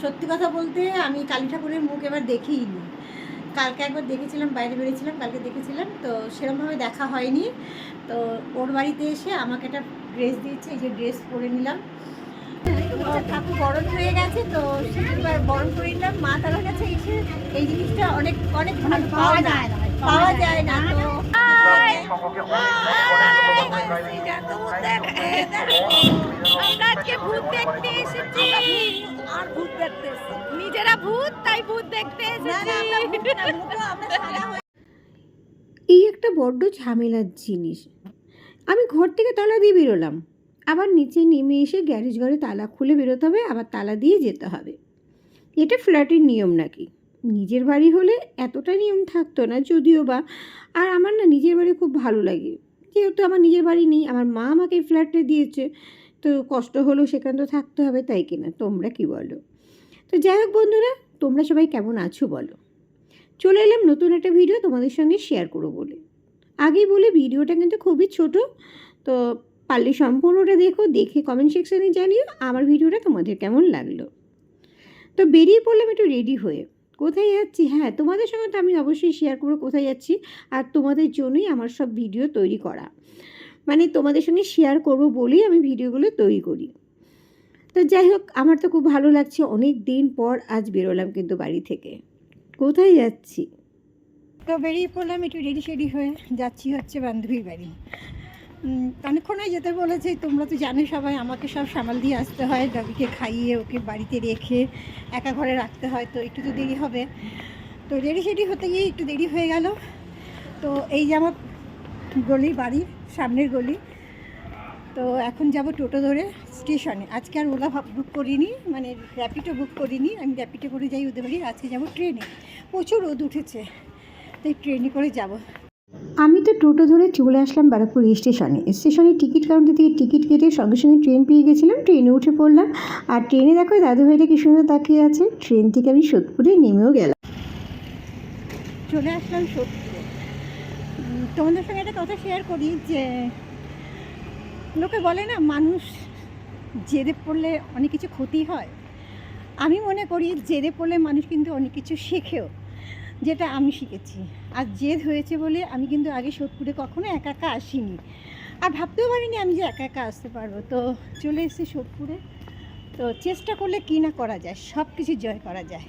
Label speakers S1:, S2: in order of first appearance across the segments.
S1: সত্যি কথা বলতে আমি কালী ঠাকুরের মুখ এবার দেখিইনি। কালকে একবার দেখেছিলাম, বাইরে বেরিয়েছিলাম, কালকে দেখেছিলাম, তো সেরকমভাবে দেখা হয়নি। তো ওর বাড়িতে এসে আমাকে একটা ড্রেস দিয়েছে, এই যে ড্রেস পরে নিলাম। ঠাকুর বরণ হয়ে গেছে, তো সেবার বরণ করে নিলাম। মা তারার কাছে এসে এই জিনিসটা অনেক অনেক ভালো পাওয়া যায় না, তো
S2: আমরা আজকে ভূত দেখতে এসেছি। আর ভূত দেখতে এসেছি, নিজেরা ভূত তাই ভূত দেখতে এসেছি।
S3: এই একটা বড্ড ঝামেলার জিনিস। আমি ঘর থেকে তালা দিয়ে বেরোলাম, আবার নিচে নেমে এসে গ্যারেজ ঘরে তালা খুলে বেরোতে হবে, আবার তালা দিয়ে যেতে হবে। এটা ফ্ল্যাটের নিয়ম নাকি? নিজের বাড়ি হলে এতটা নিয়ম থাকতো না যদিও বা। আর আমার না নিজের বাড়ি খুব ভালো লাগে, যেহেতু আমার নিজের বাড়ি নেই, আমার মা আমাকে ফ্ল্যাটে দিয়েছে, তো কষ্ট হলেও সেখানে তো থাকতে হবে, তাই কিনা? তোমরা কি বলো? তো যাই হোক বন্ধুরা, তোমরা সবাই কেমন আছো বলো। চলে এলাম নতুন একটা ভিডিও তোমাদের সঙ্গে শেয়ার করবো বলে। আগেই বলে ভিডিওটা কিন্তু খুবই ছোট, তো পারলে সম্পূর্ণটা দেখে কমেন্ট সেকশানে জানিও আমার ভিডিওটা তোমাদের কেমন লাগলো। তো বেরিয়ে পড়লাম একটু রেডি হয়ে। কোথায় যাচ্ছি? হ্যাঁ, তোমাদের সঙ্গে তো আমি অবশ্যই শেয়ার করবো কোথায় যাচ্ছি, আর তোমাদের জন্যই আমার সব ভিডিও তৈরি করা, মানে তোমাদের সঙ্গে শেয়ার করবো বলেই আমি ভিডিওগুলো তৈরি করি। তো যাই হোক, আমার তো খুব ভালো লাগছে, অনেক দিন পর আজ বেরোলাম কিন্তু বাড়ি থেকে। কোথায় যাচ্ছি?
S1: তো বেরিয়ে পড়লাম একটু রেডি হয়ে, যাচ্ছি হচ্ছে বান্ধবীর বাড়ি। অনেকক্ষণই যেতে বলেছে, তোমরা তো জানো সবাই, আমাকে সব সামাল দিয়ে আসতে হয়, ডগিকে খাইয়ে ওকে বাড়িতে রেখে একা ঘরে রাখতে হয়, তো একটু তো দেরি হবে। তো রেডি হতে গিয়ে একটু দেরি হয়ে গেল। তো এই যে আমার গলি, বাড়ির সামনের গলি। তো এখন যাব টোটো ধরে স্টেশনে। আজকে আর ওলা বুক করিনি, মানে র্যাপিডো বুক করিনি, আমি র্যাপিডো করে যাই ওদের বাড়ি। আজকে যাব ট্রেনে, প্রচুর রোদ উঠেছে, তাই ট্রেনে করে যাব।
S3: আমি তো টোটো ধরে চলে আসলাম ব্যারাকপুর স্টেশনে টিকিট কাউন্টার থেকে টিকিট কেটে সঙ্গে সঙ্গে ট্রেন পেয়ে গেছিলাম, ট্রেনে উঠে পড়লাম। আর ট্রেনে দেখো দাদুভাইটা কি সুন্দর তাকিয়ে আছে। ট্রেন থেকে আমি সোদপুরে নেমেও গেলাম।
S1: চলে আসলাম সোদপুরে। তোমাদের সঙ্গে একটা কথা শেয়ার করি, যে লোকে বলে না মানুষ জেদে পড়লে অনেক কিছু ক্ষতি হয়। আমি মনে করি জেদে পড়লে মানুষ কিন্তু অনেক কিছু শেখেও, যেটা আমি শিখেছি। আর জেদ হয়েছে বলে আমি কিন্তু আগে সোদপুরে কখনো একা একা আসিনি, আর ভাবতেও পারিনি আমি যে একা একা আসতে পারবো। তো চলে এসেছি সোদপুরে। তো চেষ্টা করলে কী না করা যায়, সব কিছু জয় করা যায়।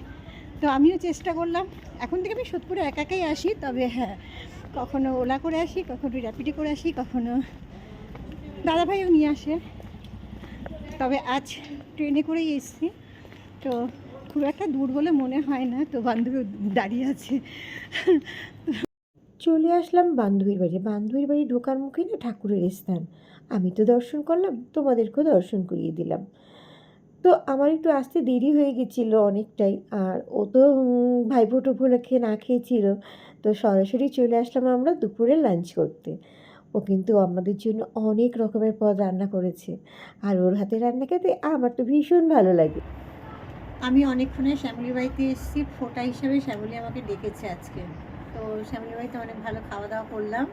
S1: তো আমিও চেষ্টা করলাম। এখন থেকে আমি সোদপুরে একা একাই আসি, তবে হ্যাঁ, কখনো ওলা করে আসি, কখনো র্যাপিডো করে আসি, কখনো দাদাভাইও নিয়ে আসে। তবে আজ ট্রেনে করেই এসেছি, তো খুব একটা দূর বলে মনে হয় না। তো বান্ধবী দাঁড়িয়ে আছে।
S3: চলে আসলাম বান্ধবীর বাড়ি। বান্ধবীর বাড়ি ঢোকার মুখে না ঠাকুরের স্থান। আমি তো দর্শন করলাম, তোমাদেরকেও দর্শন করিয়ে দিলাম। তো আমার একটু আসতে দেরি হয়ে গেছিলো অনেকটাই, আর ও তো ভাইফোঁটা উপলক্ষে না খেয়েছিল। তো সরাসরি চলে আসলাম আমরা দুপুরে লাঞ্চ করতে। ও কিন্তু আমাদের জন্য অনেক রকমের পদ রান্না করেছে, আর ওর হাতে রান্না খেতে আমার তো ভীষণ ভালো লাগে।
S1: আমি অনেকক্ষণে শ্যামলির বাড়িতে এসেছি, ফোটা হিসাবে শ্যামলি আমাকে ডেকেছে আজকে। তো শ্যামলির বাড়িতে অনেক ভালো খাওয়া দাওয়া করলাম।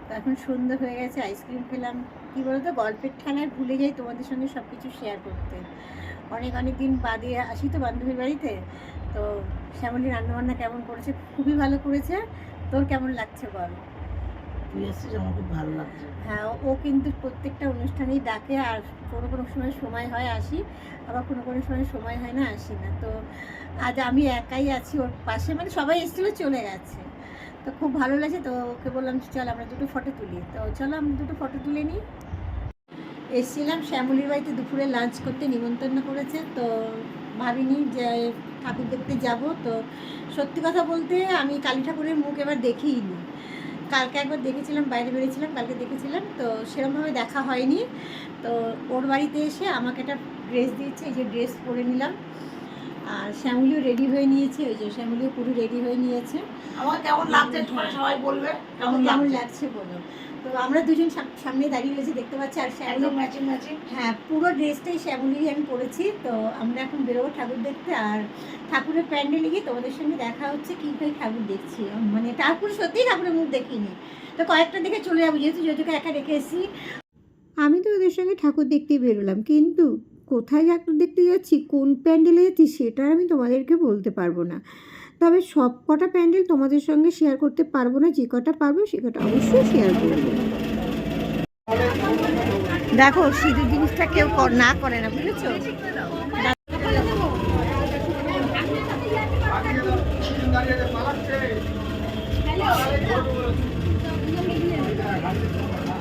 S1: তো এখন সন্ধ্যা হয়ে গেছে, আইসক্রিম খেলাম। কী বলতো, গল্পের ঠানায় ভুলে যাই তোমাদের সঙ্গে সব কিছু শেয়ার করতে। অনেক দিন বাদে আসি তো বান্ধবীর বাড়িতে। তো শ্যামলি রান্নাবান্না কেমন করেছে? খুবই ভালো করেছে। তোর কেমন লাগছে বল?
S4: তুই এসেছিস, আমার খুব ভালো লাগছে।
S1: হ্যাঁ, ও কিন্তু প্রত্যেকটা অনুষ্ঠানেই ডাকে, আর কোনো সময় হয় আসি, আবার কোনো সময় হয় না, আসি না। তো আজ আমি একাই আছি ওর পাশে, মানে সবাই এসেছিলো চলে গেছে। তো খুব ভালো লাগছে। তো ওকে বললাম চল আমরা দুটো ফটো তুলি। তো চলো আমরা দুটো ফটো তুলে নিই। এসেছিলাম শ্যামলির বাড়িতে দুপুরে লাঞ্চ করতে, নিমন্ত্রণ করেছে। তো ভাবিনি যে ঠাকুর দেখতে যাব। তো সত্যি কথা বলতে আমি কালী ঠাকুরের মুখ এবার দেখিইনি। কালকে একবার দেখেছিলাম, বাইরে বেরিয়েছিলাম, কালকে দেখেছিলাম, তো সেরকমভাবে দেখা হয়নি। তো ওর বাড়িতে এসে আমাকে একটা ড্রেস দিয়েছে, এই যে ড্রেস পরে নিলাম। আর শ্যামলিও রেডি হয়ে নিয়েছে, ওই যে শ্যামলিও পুরো রেডি হয়ে নিয়েছে।
S4: আমার কেমন লাগছে সবাই বলবে, কেমন
S1: লাগছে বলো। তো আমরা দুজন সামনে দাঁড়িয়ে রয়েছি, দেখতে পাচ্ছি। আর শ্যামলি
S4: ম্যাচিং।
S1: হ্যাঁ, পুরো ড্রেসটাই শ্যামলিরই আমি পরেছি। তো আমরা এখন বেরোবো ঠাকুর দেখতে। আর ঠাকুরের প্যান্ডেলে গিয়ে তোমাদের সঙ্গে দেখা হচ্ছে, কী করে ঠাকুর দেখছি। মানে ঠাকুর সত্যিই ঠাকুরের মুখ দেখিনি, তো কয়েকটা দেখে চলে যাবো, যেহেতু একা রেখে এসেছি।
S3: আমি তো ওদের সঙ্গে ঠাকুর দেখতেই বেরোলাম, কিন্তু কোথায় দেখতে যাচ্ছি, কোন প্যান্ডেলে যাচ্ছি, সেটা আমি তোমাদেরকে বলতে পারবো না। তবে সব কটা প্যান্ডেল তোমাদের সঙ্গে শেয়ার করতে পারবো না, যে কটা পারবো সে কটা অবশ্যই শেয়ার করবো।
S1: দেখো সিঁদুর জিনিসটা কেউ না করে না, বুঝেছো?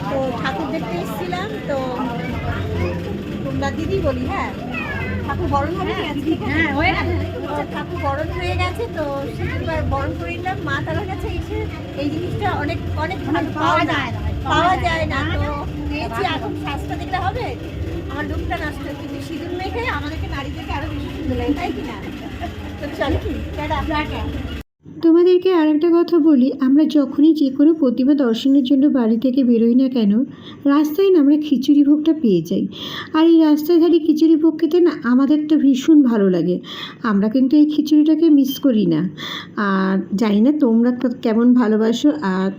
S1: তো ঠাকুর দেখতে এসেছিলাম, তো তোমরা দিদি বলি, হ্যাঁ ঠাকুর বরণ হয়ে গেছে, হ্যাঁ হয়ে গেছে, ঠাকুর বরণ হয়ে গেছে, তো সেবার বরণ করে নিলাম। মা তারার কাছে এসে এই জিনিসটা অনেক অনেক ভালো পাওয়া যায় না, তো পেয়েছি। এখন শ্বাসটা দেখলে হবে, আমার লুকটা নষ্ট, কিন্তু সিঁদুর মেখে আমাদেরকে নারীদেরকে আরো বেশি সুন্দর লাগে, তাই কিনা? তো চলো কি টাটা।
S3: তোমাদেরকে আর একটা কথা বলি, আমরা যখনই যে কোনো প্রতিমা দর্শনের জন্য বাড়ি থেকে বেরোই না কেন, রাস্তায় না আমরা খিচুড়ি ভোগটা পেয়ে যাই। আর এই রাস্তায় ধারে খিচুড়ি ভোগ খেতে না আমাদের তো ভীষণ ভালো লাগে। আমরা কিন্তু এই খিচুড়িটাকে মিস করি না। আর জানি না তোমরা কেমন ভালোবাসো, আর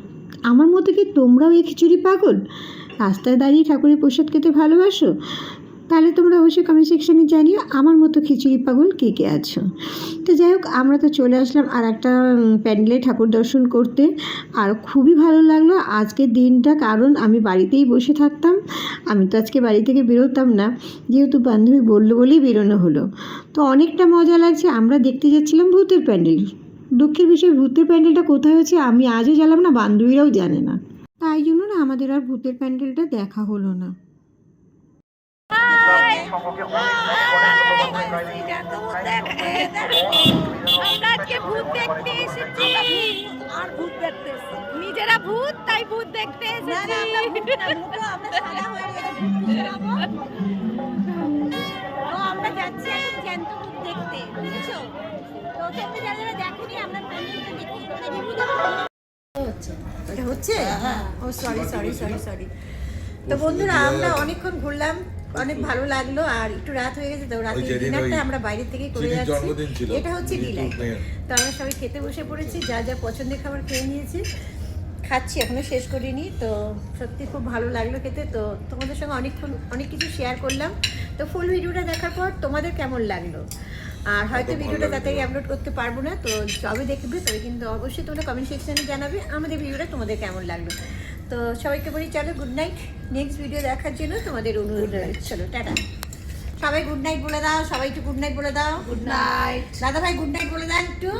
S3: আমার মতো কি তোমরাও এই খিচুড়ি পাগল? রাস্তায় দাঁড়িয়ে ঠাকুরের প্রসাদ খেতে ভালোবাসো? তাহলে তোমরা অবশ্যই কমেন্ট সেকশানে জানিও আমার মতো খিচুড়ি পাগল কে কে আছো। তো যাই হোক, আমরা তো চলে আসলাম আর একটা প্যান্ডেলে ঠাকুর দর্শন করতে। আর খুবই ভালো লাগলো আজকের দিনটা, কারণ আমি বাড়িতেই বসে থাকতাম। আমি তো আজকে বাড়ি থেকে বেরোতাম না, যেহেতু বান্ধবী বললো বলেই বেরোনো হলো। তো অনেকটা মজা লাগছে। আমরা দেখতে যাচ্ছিলাম ভূতের প্যান্ডেল। দুঃখের বিষয়, ভূতের প্যান্ডেলটা কোথায় হচ্ছে আমি আজও জানলাম না, বান্ধবীরাও জানে না। তাই জন্য না আমাদের আর ভূতের প্যান্ডেলটা দেখা হলো না।
S2: আমরা আজকে ভূত দেখতে এসেছি, আর ভূত দেখতে এসেছি। নিজেরা ভূত তাই ভূত দেখতে এসেছি।
S1: আমরা যাচ্ছি এখন জ্যান্ত ভূত দেখতে, বুঝেছো? তো তোমরা যারা যারা দেখোনি, আমরা প্যান্ডেলটা দেখি, এটা হচ্ছে। ও সরি। তো বন্ধুরা, আমরা অনেকক্ষণ ঘুরলাম, অনেক ভালো লাগলো। আর একটু রাত হয়ে গেছে, তো রাতে ডিনারটা আমরা বাইরে থেকে করে যাচ্ছি। এটা হচ্ছে ডিলাইট। তো আমরা সবাই খেতে বসে পড়েছি, যা যা পছন্দের খাবার খেয়ে নিয়েছি, খাচ্ছি, এখনো শেষ করিনি। তো সত্যি খুব ভালো লাগলো খেতে। তো তোমাদের সঙ্গে অনেক কিছু শেয়ার করলাম। তো ফুল ভিডিওটা দেখার পর তোমাদের কেমন লাগলো? আর হয়তো ভিডিওটা তাড়াতাড়ি আপলোড করতে পারবো না, তো যবে দেখবে তবে কিন্তু অবশ্যই তোমরা কমেন্ট সেকশনে জানাবে আমাদের ভিডিওটা তোমাদের কেমন লাগলো। তো সবাইকে বলি চলো গুড নাইট। নেক্সট ভিডিও দেখার জন্য তোমাদের অনুরোধ রয়েছে। চলো টাটা। সবাই গুড নাইট বলে দাও, সবাই একটু গুড নাইট বলে দাও।
S4: Good night.
S1: দাদা ভাই গুড নাইট বলে দাও একটু।